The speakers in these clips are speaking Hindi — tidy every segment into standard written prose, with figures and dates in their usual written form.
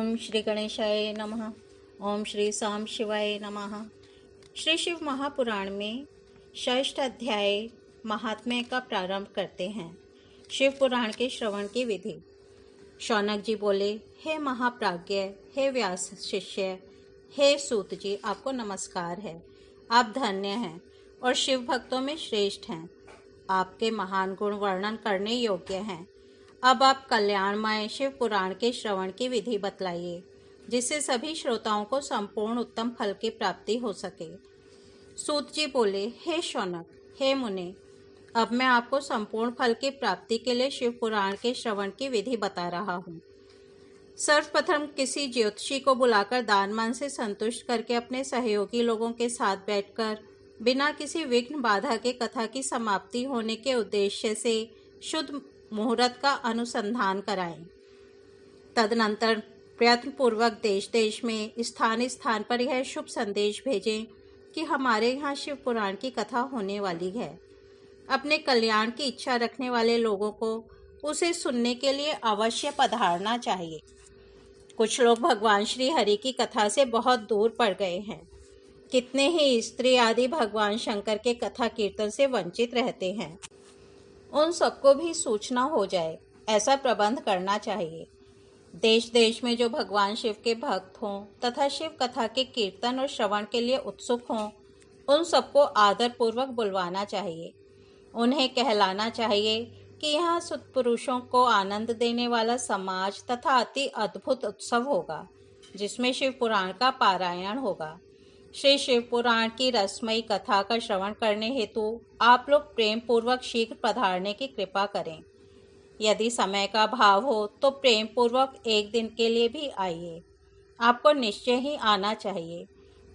ओम श्री गणेशाय नमः। ओम श्री साम शिवाय नमः। श्री शिव महापुराण में षष्ठ अध्याय महात्म्य का प्रारंभ करते हैं। शिव पुराण के श्रवण की विधि। शौनक जी बोले, हे महाप्राज्ञ, हे व्यास शिष्य, हे सूत जी, आपको नमस्कार है। आप धन्य हैं और शिव भक्तों में श्रेष्ठ हैं। आपके महान गुण वर्णन करने योग्य हैं। अब आप कल्याणमय शिव पुराण के श्रवण की विधि बतलाइए, जिससे सभी श्रोताओं को संपूर्ण उत्तम फल की प्राप्ति हो सके। सूत जी बोले, हे शौनक, हे मुने, अब मैं आपको संपूर्ण फल की प्राप्ति के लिए शिव पुराण के श्रवण की विधि बता रहा हूँ। सर्वप्रथम किसी ज्योतिषी को बुलाकर दान मान से संतुष्ट करके अपने सहयोगी लोगों के साथ बैठकर बिना किसी विघ्न बाधा के कथा की समाप्ति होने के उद्देश्य से शुद्ध मुहूर्त का अनुसंधान कराएं। तदनंतर प्रयत्न पूर्वक देश देश में स्थान स्थान पर यह शुभ संदेश भेजें कि हमारे यहाँ शिव पुराण की कथा होने वाली है। अपने कल्याण की इच्छा रखने वाले लोगों को उसे सुनने के लिए अवश्य पधारना चाहिए। कुछ लोग भगवान श्री हरि की कथा से बहुत दूर पड़ गए हैं। कितने ही स्त्री आदि भगवान शंकर के कथा कीर्तन से वंचित रहते हैं। उन सबको भी सूचना हो जाए, ऐसा प्रबंध करना चाहिए। देश देश में जो भगवान शिव के भक्त हों तथा शिव कथा के कीर्तन और श्रवण के लिए उत्सुक हों, उन सबको आदरपूर्वक बुलवाना चाहिए। उन्हें कहलाना चाहिए कि यहाँ सत्पुरुषों को आनंद देने वाला समाज तथा अति अद्भुत उत्सव होगा, जिसमें शिव पुराण का पारायण होगा। श्री शिव पुराण की रसमयी कथा का श्रवण करने हेतु आप लोग प्रेम पूर्वक शीघ्र पधारने की कृपा करें। यदि समय का अभाव हो तो प्रेम पूर्वक एक दिन के लिए भी आइए। आपको निश्चय ही आना चाहिए,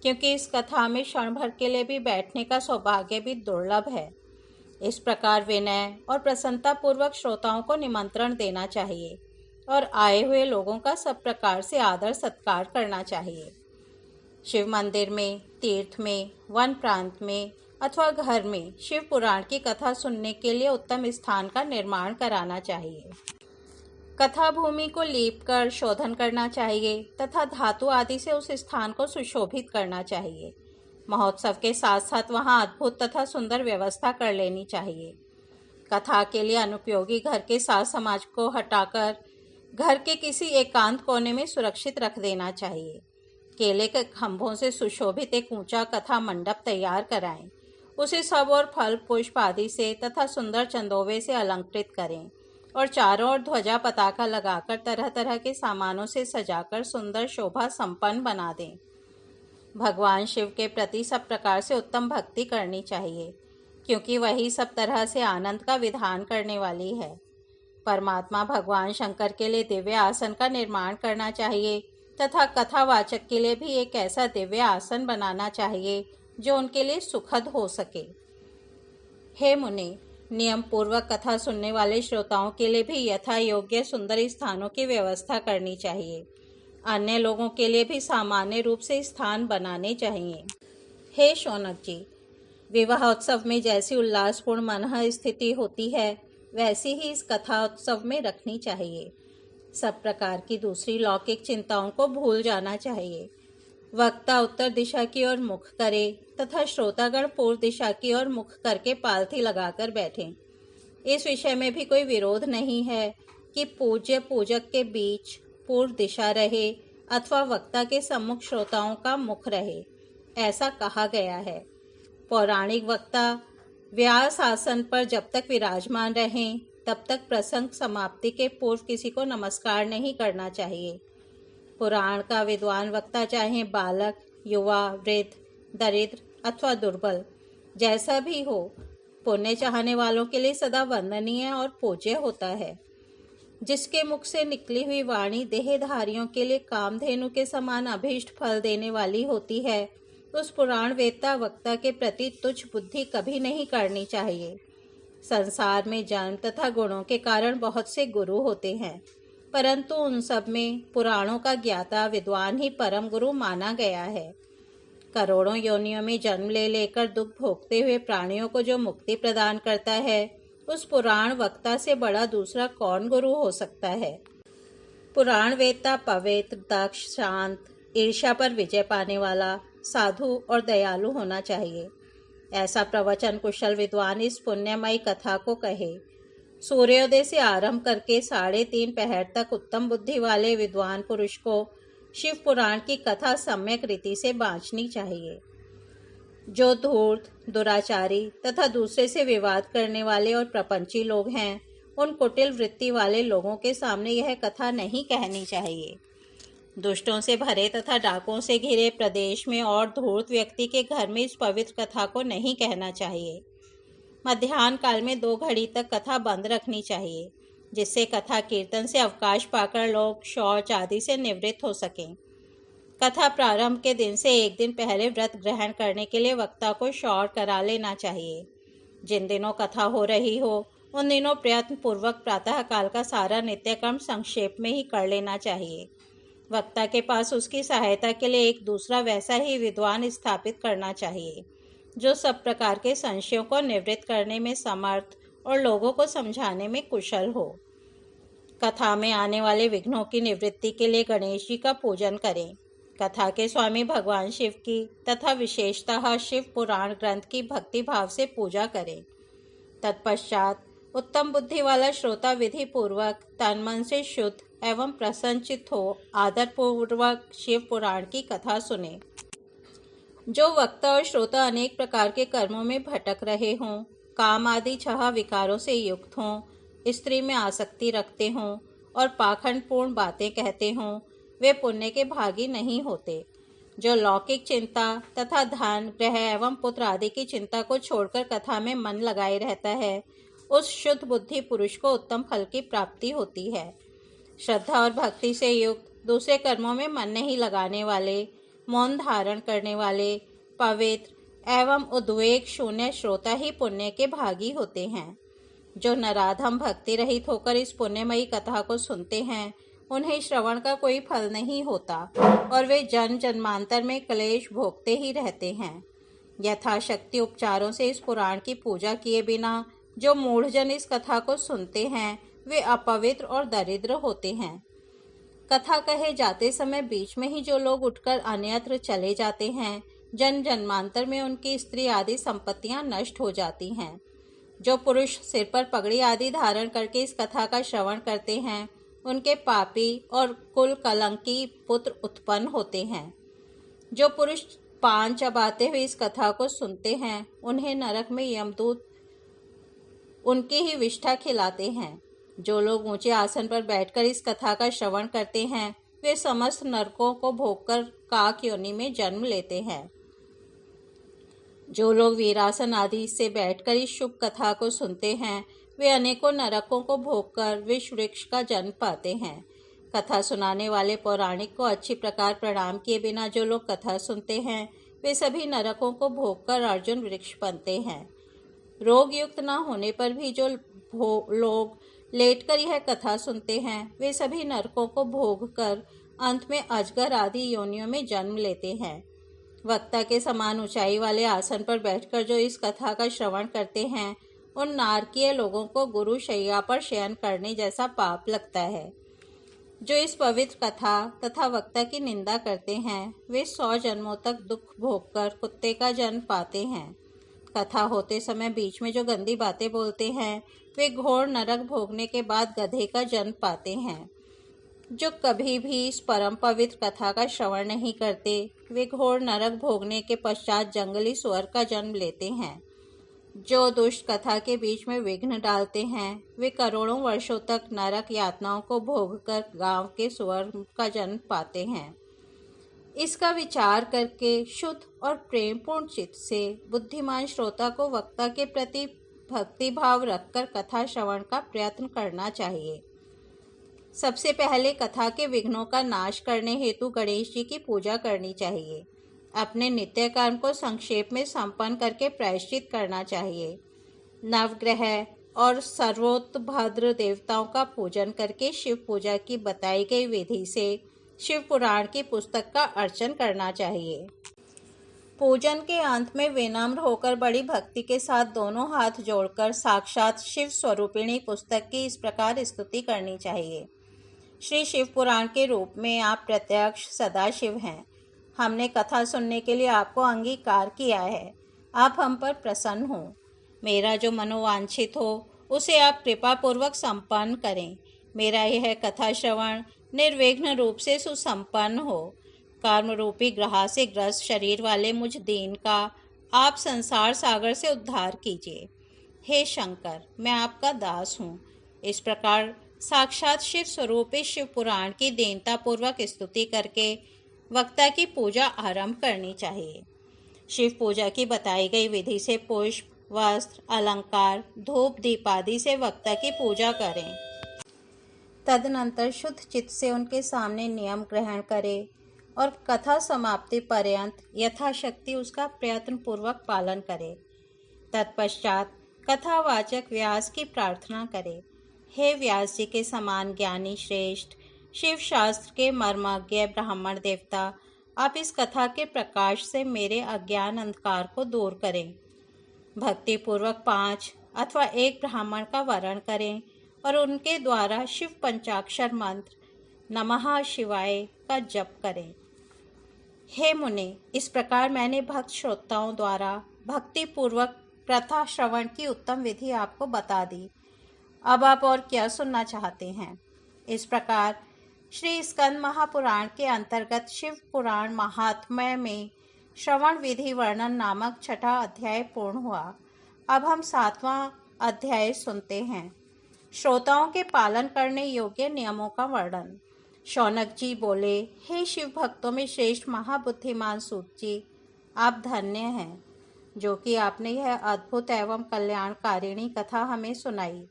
क्योंकि इस कथा में क्षण भर के लिए भी बैठने का सौभाग्य भी दुर्लभ है। इस प्रकार विनय और प्रसन्नता पूर्वक श्रोताओं को निमंत्रण देना चाहिए और आए हुए लोगों का सब प्रकार से आदर सत्कार करना चाहिए। शिव मंदिर में, तीर्थ में, वन प्रांत में अथवा घर में शिव पुराण की कथा सुनने के लिए उत्तम स्थान का निर्माण कराना चाहिए। कथा भूमि को लीप कर शोधन करना चाहिए तथा धातु आदि से उस स्थान को सुशोभित करना चाहिए। महोत्सव के साथ साथ वहां अद्भुत तथा सुंदर व्यवस्था कर लेनी चाहिए। कथा के लिए अनुपयोगी घर के साज समाज को हटाकर घर के किसी एकांत कोने में सुरक्षित रख देना चाहिए। केले के खंभों से सुशोभित एक ऊंचा कथा मंडप तैयार कराएं। उसे सब और फल पुष्प आदि से तथा सुंदर चंदोवे से अलंकृत करें और चारों ओर ध्वजा पताका लगाकर तरह तरह के सामानों से सजाकर सुंदर शोभा संपन्न बना दें। भगवान शिव के प्रति सब प्रकार से उत्तम भक्ति करनी चाहिए, क्योंकि वही सब तरह से आनंद का विधान करने वाली है। परमात्मा भगवान शंकर के लिए दिव्य आसन का निर्माण करना चाहिए तथा कथावाचक के लिए भी एक ऐसा दिव्य आसन बनाना चाहिए जो उनके लिए सुखद हो सके। हे मुनि, नियम पूर्वक कथा सुनने वाले श्रोताओं के लिए भी यथा योग्य सुंदर स्थानों की व्यवस्था करनी चाहिए। अन्य लोगों के लिए भी सामान्य रूप से स्थान बनाने चाहिए। हे शौनक जी, विवाह उत्सव में जैसी उल्लासपूर्ण मनः स्थिति होती है, वैसी ही इस कथा उत्सव में रखनी चाहिए। सब प्रकार की दूसरी लौकिक चिंताओं को भूल जाना चाहिए। वक्ता उत्तर दिशा की ओर मुख करे तथा श्रोतागण पूर्व दिशा की ओर मुख करके पालथी लगाकर बैठें। इस विषय में भी कोई विरोध नहीं है कि पूज्य पूजक के बीच पूर्व दिशा रहे अथवा वक्ता के सम्मुख श्रोताओं का मुख रहे, ऐसा कहा गया है। पौराणिक वक्ता व्यास आसन पर जब तक विराजमान रहें तब तक प्रसंग समाप्ति के पूर्व किसी को नमस्कार नहीं करना चाहिए। पुराण का विद्वान वक्ता चाहे बालक, युवा, वृद्ध, दरिद्र अथवा दुर्बल जैसा भी हो, पुण्य चाहने वालों के लिए सदा वंदनीय और पूज्य होता है। जिसके मुख से निकली हुई वाणी देहधारियों के लिए कामधेनु के समान अभीष्ट फल देने वाली होती है, उस पुराण वेत्ता वक्ता के प्रति तुच्छ बुद्धि कभी नहीं करनी चाहिए। संसार में जन्म तथा गुणों के कारण बहुत से गुरु होते हैं, परंतु उन सब में पुराणों का ज्ञाता विद्वान ही परम गुरु माना गया है। करोड़ों योनियों में जन्म ले लेकर दुख भोगते हुए प्राणियों को जो मुक्ति प्रदान करता है, उस पुराण वक्ता से बड़ा दूसरा कौन गुरु हो सकता है। पुराण वेत्ता, पवित्र, दक्ष, शांत, ईर्ष्या पर विजय पाने वाला, साधु और दयालु होना चाहिए। ऐसा प्रवचन कुशल विद्वान इस पुण्यमयी कथा को कहे। सूर्योदय से आरंभ करके 3:30 पहर तक उत्तम बुद्धि वाले विद्वान पुरुष को शिव पुराण की कथा सम्यक रीति से बाँचनी चाहिए। जो धूर्त, दुराचारी तथा दूसरे से विवाद करने वाले और प्रपंची लोग हैं, उन कुटिल वृत्ति वाले लोगों के सामने यह कथा नहीं कहनी चाहिए। दुष्टों से भरे तथा डाकुओं से घिरे प्रदेश में और धूर्त व्यक्ति के घर में इस पवित्र कथा को नहीं कहना चाहिए। मध्याह्न काल में 2 घड़ी तक कथा बंद रखनी चाहिए, जिससे कथा कीर्तन से अवकाश पाकर लोग शौच आदि से निवृत्त हो सकें। कथा प्रारंभ के दिन से 1 दिन पहले व्रत ग्रहण करने के लिए वक्ता को शौर करा लेना चाहिए। जिन दिनों कथा हो रही हो, उन दिनों प्रयत्न पूर्वक प्रातः काल का सारा नित्यकर्म संक्षेप में ही कर लेना चाहिए। वक्ता के पास उसकी सहायता के लिए एक दूसरा वैसा ही विद्वान स्थापित करना चाहिए, जो सब प्रकार के संशयों को निवृत्त करने में समर्थ और लोगों को समझाने में कुशल हो। कथा में आने वाले विघ्नों की निवृत्ति के लिए गणेश जी का पूजन करें। कथा के स्वामी भगवान शिव की तथा विशेषतः शिव पुराण ग्रंथ की भक्ति भाव से पूजा करें। तत्पश्चात उत्तम बुद्धि वाला श्रोता विधि पूर्वक तन मन से शुद्ध एवं प्रसन्नचित हो आदर पूर्वक शिव पुराण की कथा सुने। जो वक्ता और श्रोता अनेक प्रकार के कर्मों में भटक रहे हों, काम आदि 6 विकारों से युक्त हों, स्त्री में आसक्ति रखते हों और पाखंडपूर्ण बातें कहते हों, वे पुण्य के भागी नहीं होते। जो लौकिक चिंता तथा धन, ग्रह एवं पुत्र आदि की चिंता को छोड़कर कथा में मन लगाए रहता है, उस शुद्ध बुद्धि पुरुष को उत्तम फल की प्राप्ति होती है। श्रद्धा और भक्ति से युक्त, दूसरे कर्मों में मन नहीं लगाने वाले, मौन धारण करने वाले, पवित्र एवं उद्वेग शून्य श्रोता ही पुण्य के भागी होते हैं। जो नराधम भक्ति रहित होकर इस पुण्यमयी कथा को सुनते हैं, उन्हें श्रवण का कोई फल नहीं होता और वे जन्म जन्मांतर में क्लेश भोगते ही रहते हैं। यथाशक्ति उपचारों से इस पुराण की पूजा किए बिना जो मूढ़जन इस कथा को सुनते हैं, वे अपवित्र और दरिद्र होते हैं। कथा कहे जाते समय बीच में ही जो लोग उठकर अन्यत्र चले जाते हैं, जन्म जन्मांतर में उनकी स्त्री आदि संपत्तियां नष्ट हो जाती हैं। जो पुरुष सिर पर पगड़ी आदि धारण करके इस कथा का श्रवण करते हैं, उनके पापी और कुल कलंकी पुत्र उत्पन्न होते हैं। जो पुरुष पान चबाते हुए इस कथा को सुनते हैं, उन्हें नरक में यमदूत उनकी ही विष्ठा खिलाते हैं। जो लोग ऊंचे आसन पर बैठकर इस कथा का श्रवण करते हैं, वे समस्त नरकों को भोगकर काक योनि में जन्म लेते हैं। जो लोग वीरासन आदि से बैठकर इस शुभ कथा को सुनते हैं, वे अनेकों नरकों को भोगकर विष वृक्ष का जन्म पाते हैं। कथा सुनाने वाले पौराणिक को अच्छी प्रकार प्रणाम किए बिना जो लोग कथा सुनते हैं, वे सभी नरकों को भोगकर अर्जुन वृक्ष बनते हैं। रोग युक्त न होने पर भी जो लोग लेटकर यह कथा सुनते हैं, वे सभी नरकों को भोगकर अंत में अजगर आदि योनियों में जन्म लेते हैं। वक्ता के समान ऊंचाई वाले आसन पर बैठकर जो इस कथा का श्रवण करते हैं, उन नारकीय लोगों को गुरु शैया पर शयन करने जैसा पाप लगता है। जो इस पवित्र कथा तथा वक्ता की निंदा करते हैं, वे 100 जन्मों तक दुख भोगकर कुत्ते का जन्म पाते हैं। कथा होते समय बीच में जो गंदी बातें बोलते हैं, वे घोर नरक भोगने के बाद गधे का जन्म पाते हैं। जो कभी भी इस परम पवित्र कथा का श्रवण नहीं करते, वे घोर नरक भोगने के पश्चात जंगली सुअर का जन्म लेते हैं। जो दुष्ट कथा के बीच में विघ्न डालते हैं, वे करोड़ों वर्षों तक नरक यातनाओं को भोगकर गांव के सुअर का जन्म पाते हैं। इसका विचार करके शुद्ध और प्रेमपूर्ण चित्त से बुद्धिमान श्रोता को वक्ता के प्रति भक्ति भाव रखकर कथा श्रवण का प्रयत्न करना चाहिए। सबसे पहले कथा के विघ्नों का नाश करने हेतु गणेश जी की पूजा करनी चाहिए। अपने नित्य कर्म को संक्षेप में संपन्न करके प्रायश्चित करना चाहिए। नवग्रह और सर्वोत्तभद्र देवताओं का पूजन करके शिव पूजा की बताई गई विधि से शिव पुराण की पुस्तक का अर्चन करना चाहिए। पूजन के अंत में विनम्र होकर बड़ी भक्ति के साथ दोनों हाथ जोड़कर साक्षात शिव स्वरूपिणी पुस्तक की इस प्रकार स्तुति करनी चाहिए। श्री शिव पुराण के रूप में आप प्रत्यक्ष सदाशिव हैं। हमने कथा सुनने के लिए आपको अंगीकार किया है। आप हम पर प्रसन्न हो। मेरा जो मनोवांछित हो उसे आप कृपा पूर्वक संपन्न करें। मेरा यह कथा श्रवण निर्विघ्न रूप से सुसंपन्न हो। कर्म रूपी ग्रह से ग्रस्त शरीर वाले मुझ दीन का आप संसार सागर से उद्धार कीजिए। हे शंकर, मैं आपका दास हूँ। इस प्रकार साक्षात शिव स्वरूप शिव पुराण की दीनता पूर्वक स्तुति करके वक्ता की पूजा आरंभ करनी चाहिए। शिव पूजा की बताई गई विधि से पुष्प, वस्त्र, अलंकार, धूप, दीप आदि से वक्ता की पूजा करें। तदनंतर शुद्ध चित्त से उनके सामने नियम ग्रहण करें और कथा समाप्ति पर्यंत यथाशक्ति उसका प्रयत्न पूर्वक पालन करें। तत्पश्चात कथावाचक व्यास की प्रार्थना करें। हे व्यास जी के समान ज्ञानी श्रेष्ठ शिव शास्त्र के मर्मज्ञ ब्राह्मण देवता, आप इस कथा के प्रकाश से मेरे अज्ञान अंधकार को दूर करें। भक्ति पूर्वक 5 अथवा 1 ब्राह्मण का वर्ण करें और उनके द्वारा शिव पंचाक्षर मंत्र नमः शिवाय का जप करें। हे मुने, इस प्रकार मैंने भक्त श्रोताओं द्वारा भक्ति पूर्वक कथा श्रवण की उत्तम विधि आपको बता दी। अब आप और क्या सुनना चाहते हैं? इस प्रकार श्री स्कंद महापुराण के अंतर्गत शिव पुराण महात्म्य में श्रवण विधि वर्णन नामक 6वां अध्याय पूर्ण हुआ। अब हम 7वां अध्याय सुनते हैं। श्रोताओं के पालन करने योग्य नियमों का वर्णन। शौनक जी बोले, हे शिव भक्तों में श्रेष्ठ महाबुद्धिमान सूत जी, आप धन्य हैं जो कि आपने यह अद्भुत एवं कल्याणकारिणी कथा हमें सुनाई।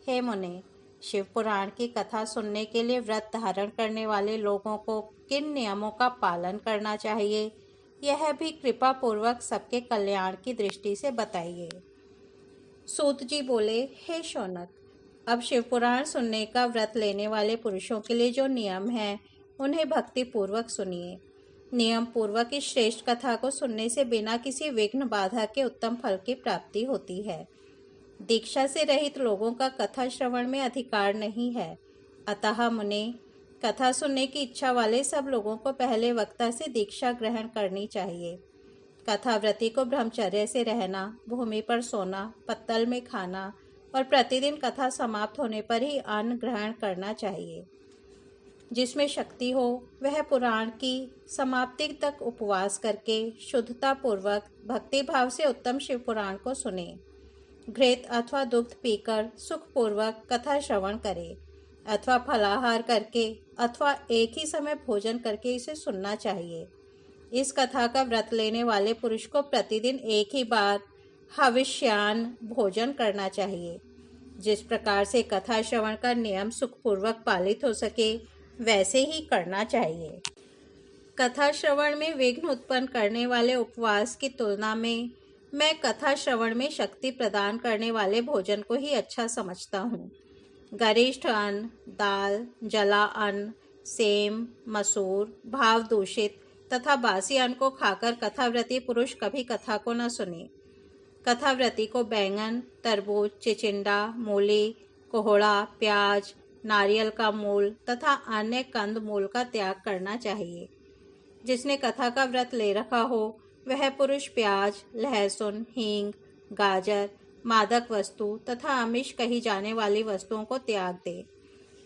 हे मुने, शिव पुराण की कथा सुनने के लिए व्रत धारण करने वाले लोगों को किन नियमों का पालन करना चाहिए, यह भी कृपा पूर्वक सबके कल्याण की दृष्टि से बताइए। सूत जी बोले, हे शौनक, अब शिव पुराण सुनने का व्रत लेने वाले पुरुषों के लिए जो नियम है उन्हें भक्ति पूर्वक सुनिए। नियम पूर्वक इस श्रेष्ठ कथा को सुनने से बिना किसी विघ्न बाधा के उत्तम फल की प्राप्ति होती है। दीक्षा से रहित लोगों का कथा श्रवण में अधिकार नहीं है। अतः मुने, कथा सुनने की इच्छा वाले सब लोगों को पहले वक्ता से दीक्षा ग्रहण करनी चाहिए। कथाव्रती को ब्रह्मचर्य से रहना, भूमि पर सोना, पत्तल में खाना और प्रतिदिन कथा समाप्त होने पर ही अन्न ग्रहण करना चाहिए। जिसमें शक्ति हो वह पुराण की समाप्ति तक उपवास करके शुद्धता पूर्वक भक्ति भाव से उत्तम शिव पुराण को सुने। घृत अथवा दुग्ध पीकर सुखपूर्वक कथा श्रवण करे अथवा फलाहार करके अथवा एक ही समय भोजन करके इसे सुनना चाहिए। इस कथा का व्रत लेने वाले पुरुष को प्रतिदिन एक ही बार हविष्यान्न भोजन करना चाहिए। जिस प्रकार से कथा श्रवण का नियम सुखपूर्वक पालित हो सके वैसे ही करना चाहिए। कथा श्रवण में विघ्न उत्पन्न करने वाले उपवास की तुलना में मैं कथा श्रवण में शक्ति प्रदान करने वाले भोजन को ही अच्छा समझता हूँ। गरिष्ठ अन्न, दाल, जला अन्न, सेम, मसूर, भाव दूषित तथा बासी अन्न को खाकर कथाव्रती पुरुष कभी कथा को न सुने। कथाव्रती को बैंगन, तरबूज, चिचिंडा, मूली, कोहड़ा, प्याज, नारियल का मूल तथा अन्य कंद मूल का त्याग करना चाहिए। जिसने कथा का व्रत ले रखा हो वह पुरुष प्याज, लहसुन, हींग, गाजर, मादक वस्तु तथा आमिष कही जाने वाली वस्तुओं को त्याग दे।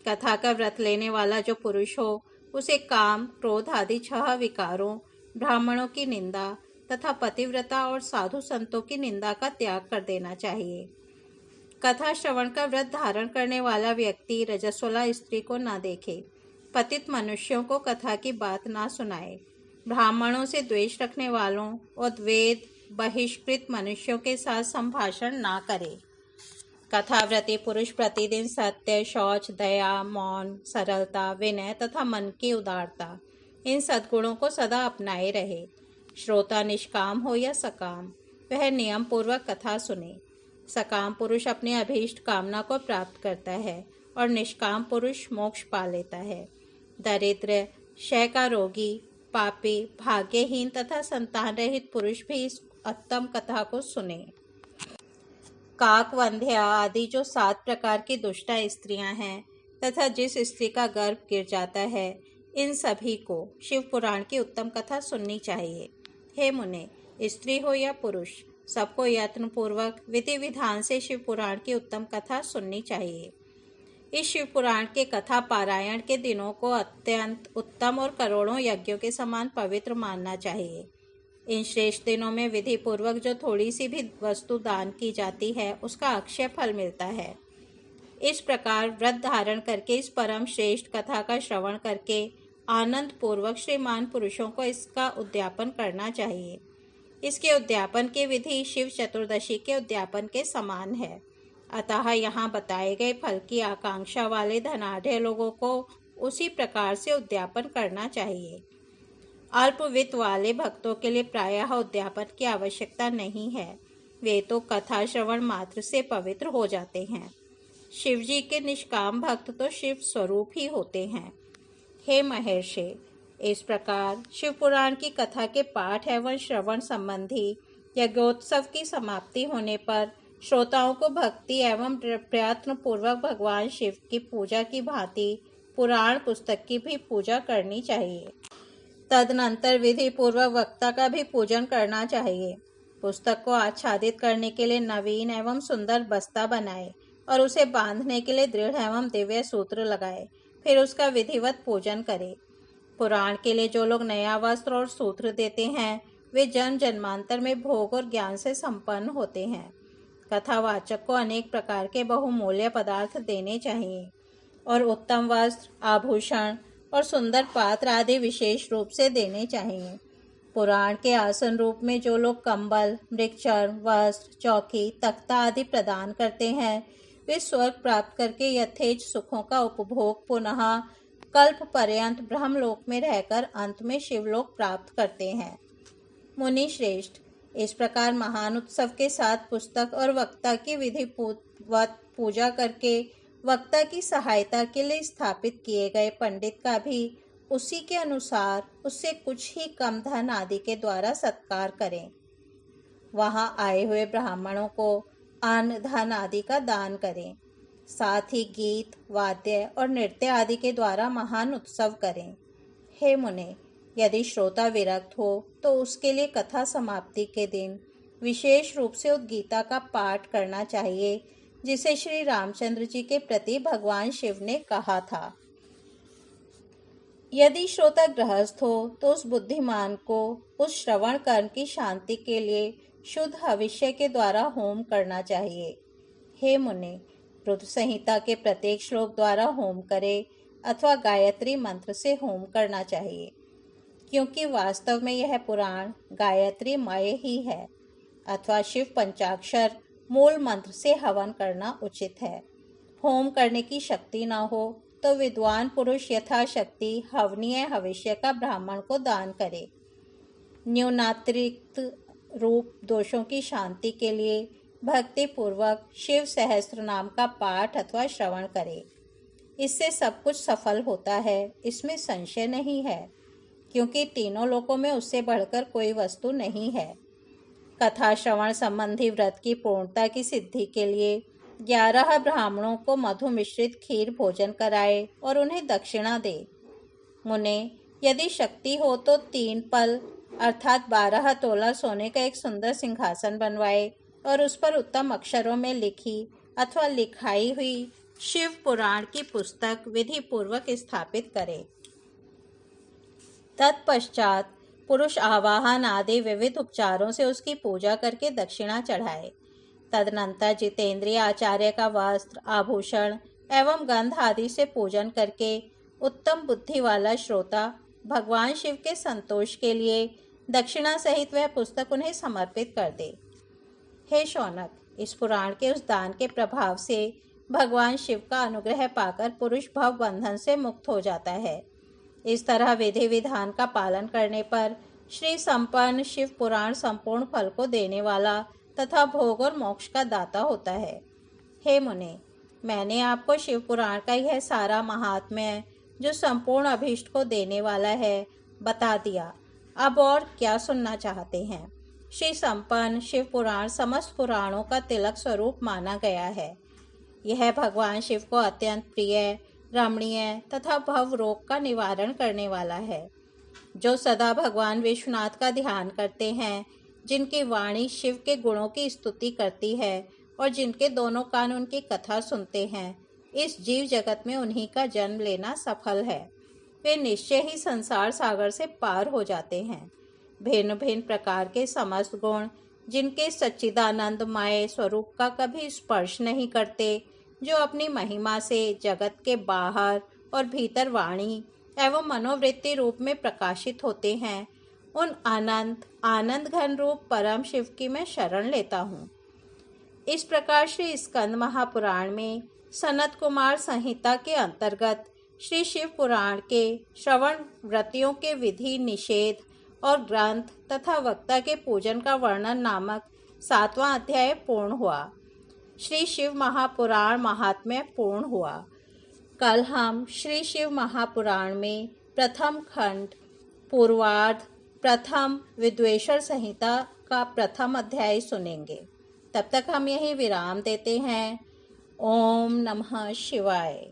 कथा का व्रत लेने वाला जो पुरुष हो उसे काम, क्रोध आदि 6 विकारों, ब्राह्मणों की निंदा तथा पतिव्रता और साधु संतों की निंदा का त्याग कर देना चाहिए। कथा श्रवण का व्रत धारण करने वाला व्यक्ति रजस्वला स्त्री को न देखे, पतित मनुष्यों को कथा की बात ना सुनाए, ब्राह्मणों से द्वेष रखने वालों और वेद बहिष्कृत मनुष्यों के साथ संभाषण ना करे। कथाव्रती पुरुष प्रतिदिन सत्य, शौच, दया, मौन, सरलता, विनय तथा मन की उदारता, इन सद्गुणों को सदा अपनाए रहे। श्रोता निष्काम हो या सकाम, वह नियम पूर्वक कथा सुने। सकाम पुरुष अपने अभीष्ट कामना को प्राप्त करता है और निष्काम पुरुष मोक्ष पा लेता है। दरिद्र, क्षय का रोगी, पापी, भाग्यहीन तथा संतान रहित पुरुष भी इस उत्तम कथा को सुने। काक, वंध्या आदि जो 7 प्रकार की दुष्टा स्त्रियां हैं तथा जिस स्त्री का गर्भ गिर जाता है, इन सभी को शिव पुराण की उत्तम कथा सुननी चाहिए। हे मुने, स्त्री हो या पुरुष, सबको यत्न पूर्वक विधि विधान से शिव पुराण की उत्तम कथा सुननी चाहिए। इस शिव पुराण के कथा पारायण के दिनों को अत्यंत उत्तम और करोड़ों यज्ञों के समान पवित्र मानना चाहिए। इन श्रेष्ठ दिनों में विधि पूर्वक जो थोड़ी सी भी वस्तु दान की जाती है, उसका अक्षय फल मिलता है। इस प्रकार व्रत धारण करके इस परम श्रेष्ठ कथा का श्रवण करके आनंद पूर्वक श्रीमान पुरुषों को इसका उद्यापन करना चाहिए। इसके उद्यापन की विधि शिव चतुर्दशी के उद्यापन के समान है। अतः यहाँ बताए गए फल की आकांक्षा वाले धनाढ़ लोगों को उसी प्रकार से उद्यापन करना चाहिए। अल्प वित्त वाले भक्तों के लिए प्रायः उद्यापन की आवश्यकता नहीं है, वे तो कथा श्रवण मात्र से पवित्र हो जाते हैं। शिवजी के निष्काम भक्त तो शिव स्वरूप ही होते हैं। हे महर्षि, इस प्रकार शिव पुराण की कथा के पाठ एवं श्रवण संबंधी यज्ञोत्सव की समाप्ति होने पर श्रोताओं को भक्ति एवं प्रयत्न पूर्वक भगवान शिव की पूजा की भांति पुराण पुस्तक की भी पूजा करनी चाहिए। तदनंतर विधि पूर्वक वक्ता का भी पूजन करना चाहिए। पुस्तक को आच्छादित करने के लिए नवीन एवं सुंदर बस्ता बनाए और उसे बांधने के लिए दृढ़ एवं दिव्य सूत्र लगाए, फिर उसका विधिवत पूजन करे। पुराण के लिए जो लोग नया वस्त्र और सूत्र देते हैं, वे जन्म जन्मांतर में भोग और ज्ञान से संपन्न होते हैं। कथावाचक को अनेक प्रकार के बहुमूल्य पदार्थ देने चाहिए और उत्तम वस्त्र, आभूषण और सुंदर पात्र आदि विशेष रूप से देने चाहिए। पुराण के आसन रूप में जो लोग कंबल, मृगचर्म, वस्त्र, चौकी, तख्ता आदि प्रदान करते हैं, वे स्वर्ग प्राप्त करके यथेच सुखों का उपभोग पुनः कल्प पर्यंत ब्रह्मलोक में रहकर अंत में शिवलोक प्राप्त करते हैं। मुनि श्रेष्ठ, इस प्रकार महान उत्सव के साथ पुस्तक और वक्ता की विधि पूजा करके वक्ता की सहायता के लिए स्थापित किए गए पंडित का भी उसी के अनुसार उससे कुछ ही कम धन आदि के द्वारा सत्कार करें। वहां आए हुए ब्राह्मणों को अन्न, धन आदि का दान करें। साथ ही गीत, वाद्य और नृत्य आदि के द्वारा महान उत्सव करें। हे मुने, यदि श्रोता विरक्त हो तो उसके लिए कथा समाप्ति के दिन विशेष रूप से उद्गीता का पाठ करना चाहिए, जिसे श्री रामचंद्र जी के प्रति भगवान शिव ने कहा था। यदि श्रोता गृहस्थ हो तो उस बुद्धिमान को उस श्रवण कर्म की शांति के लिए शुद्ध हविष्य के द्वारा होम करना चाहिए। हे मुने, रुद्र संहिता के प्रत्येक श्लोक द्वारा होम करे अथवा गायत्री मंत्र से होम करना चाहिए, क्योंकि वास्तव में यह पुराण गायत्री मय ही है। अथवा शिव पंचाक्षर मूल मंत्र से हवन करना उचित है। होम करने की शक्ति न हो तो विद्वान पुरुष यथाशक्ति हवनीय हविष्य का ब्राह्मण को दान करे। न्यूनातिरिक्त रूप दोषों की शांति के लिए भक्ति पूर्वक शिव सहस्त्र नाम का पाठ अथवा श्रवण करे। इससे सब कुछ सफल होता है, इसमें संशय नहीं है, क्योंकि तीनों लोकों में उससे बढ़कर कोई वस्तु नहीं है। कथा श्रवण संबंधी व्रत की पूर्णता की सिद्धि के लिए 11 ब्राह्मणों को मधु मिश्रित खीर भोजन कराए और उन्हें दक्षिणा दे। मुने, यदि शक्ति हो तो 3 पल अर्थात 12 तोला सोने का एक सुंदर सिंहासन बनवाए और उस पर उत्तम अक्षरों में लिखी अथवा लिखाई हुई शिव पुराण की पुस्तक विधि पूर्वक स्थापित करे। तत्पश्चात पुरुष आवाहन आदि विविध उपचारों से उसकी पूजा करके दक्षिणा चढ़ाए। तदनंतर जितेंद्रिय आचार्य का वस्त्र, आभूषण एवं गंध आदि से पूजन करके उत्तम बुद्धि वाला श्रोता भगवान शिव के संतोष के लिए दक्षिणा सहित वह पुस्तक उन्हें समर्पित कर दे। हे शौनक, इस पुराण के उस दान के प्रभाव से भगवान शिव का अनुग्रह पाकर पुरुष भव बंधन से मुक्त हो जाता है। इस तरह विधि विधान का पालन करने पर श्री संपन्न शिव पुराण संपूर्ण फल को देने वाला तथा भोग और मोक्ष का दाता होता है। हे मुने, मैंने आपको शिव पुराण का यह सारा महात्म्य जो संपूर्ण अभीष्ट को देने वाला है बता दिया। अब और क्या सुनना चाहते हैं? श्री संपन्न शिव पुराण समस्त पुराणों का तिलक स्वरूप माना गया है। यह भगवान शिव को अत्यंत प्रिय, रमणीय तथा भव रोग का निवारण करने वाला है। जो सदा भगवान विश्वनाथ का ध्यान करते हैं, जिनकी वाणी शिव के गुणों की स्तुति करती है और जिनके दोनों कान उनकी कथा सुनते हैं, इस जीव जगत में उन्हीं का जन्म लेना सफल है। वे निश्चय ही संसार सागर से पार हो जाते हैं। भिन्न भिन्न प्रकार के समस्त गुण, जिनके सच्चिदानंदमय स्वरूप का कभी स्पर्श नहीं करते, जो अपनी महिमा से जगत के बाहर और भीतर वाणी एवं मनोवृत्ति रूप में प्रकाशित होते हैं, उन आनंद घन रूप परम शिव की मैं शरण लेता हूँ। इस प्रकार श्री स्कंद महापुराण में सनत कुमार संहिता के अंतर्गत श्री शिव पुराण के श्रवण व्रतियों के विधि निषेध और ग्रंथ तथा वक्ता के पूजन का वर्णन नामक 7वां अध्याय पूर्ण हुआ। श्री शिव महापुराण महात्म्य पूर्ण हुआ। कल हम श्री शिव महापुराण में प्रथम खंड पूर्वार्ध प्रथम विद्वेषण संहिता का प्रथम अध्याय सुनेंगे। तब तक हम यही विराम देते हैं। ओम नमः शिवाय।